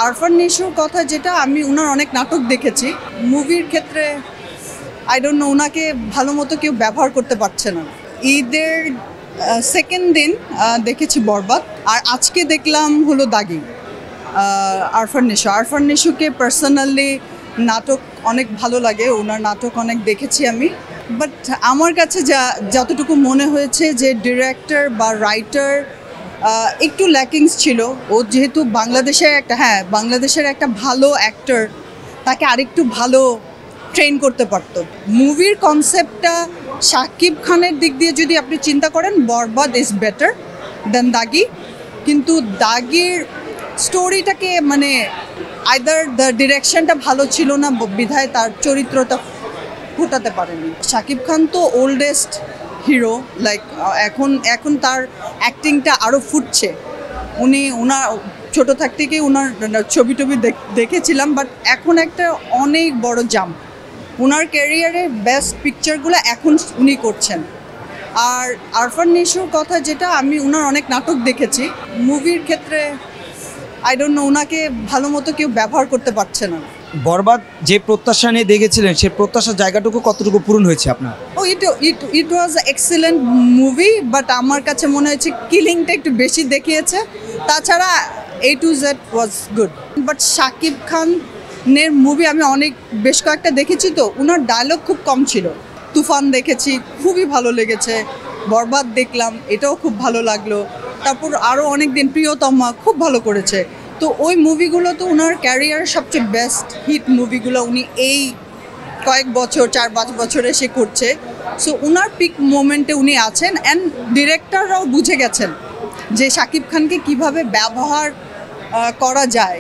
আরফান নিশোর কথা যেটা আমি ওনার অনেক নাটক দেখেছি মুভির ক্ষেত্রে আই ডোন্ট নো ওনাকে ভালো মতো কেউ ব্যবহার করতে পারছে না ঈদের সেকেন্ড দিন দেখেছি বরবাদ আর আজকে দেখলাম হলো দাগি আরফান নিশোকে পার্সোনালি নাটক অনেক ভালো লাগে ওনার নাটক অনেক দেখেছি আমি বাট আমার কাছে যতটুকু মনে হয়েছে যে ডিরেক্টর বা রাইটার একটু ল্যাকিংস ছিল ও যেহেতু বাংলাদেশের একটা ভালো অ্যাক্টর তাকে আরেকটু ভালো ট্রেন করতে পারত মুভির কনসেপ্টটা শাকিব খানের দিক দিয়ে যদি আপনি চিন্তা করেন বরবাদ ইজ বেটার দেন দাগি কিন্তু দাগির স্টোরিটাকে মানে আইদার দ্য ডিরেকশনটা ভালো ছিল না বিধায় তার চরিত্রটা ফুটাতে পারেনি শাকিব খান তো ওল্ডেস্ট হিরো লাইক এখন তার অ্যাক্টিংটা আরও ফুটছে ওনার ছোটো থেকেই ওনার ছবি দেখেছিলাম বাট এখন একটা অনেক বড় জাম্প ওনার ক্যারিয়ারের বেস্ট পিকচারগুলো এখন উনি করছেন আর আরফান নিশোর কথা যেটা আমি ওনার অনেক নাটক দেখেছি মুভির ক্ষেত্রে আই ডোন্ট নো ওনাকে ভালো মতো কেউ ব্যবহার করতে পারছে না বরবাদ যে প্রত্যাশা নিয়ে দেখেছিলেন সেই প্রত্যাশার জায়গাটুকু কতটুকু পূরণ হয়েছে আপনার ইট ওয়াজ এক্সেলেন্ট মুভি বাট আমার কাছে মনে হয়েছে কিলিংটা একটু বেশি দেখিয়েছে তাছাড়া A to Z was good but Shakib খানের মুভি আমি বেশ কয়েকটা দেখেছি তো ওনার ডায়লগ খুব কম ছিল তুফান দেখেছি খুবই ভালো লেগেছে বরবাদ দেখলাম এটাও খুব ভালো লাগলো তারপর আরও অনেক দিন প্রিয়তমা খুব ভালো করেছে তো ওই মুভিগুলো তো ওনার ক্যারিয়ারের সবচেয়ে বেস্ট হিট মুভিগুলো উনি এই কয়েক বছর 4-5 বছরে সে করছে সো ওনার পিক মোমেন্টে উনি আছেন অ্যান্ড ডিরেক্টররাও বুঝে গেছেন যে শাকিব খানকে কিভাবে ব্যবহার করা যায়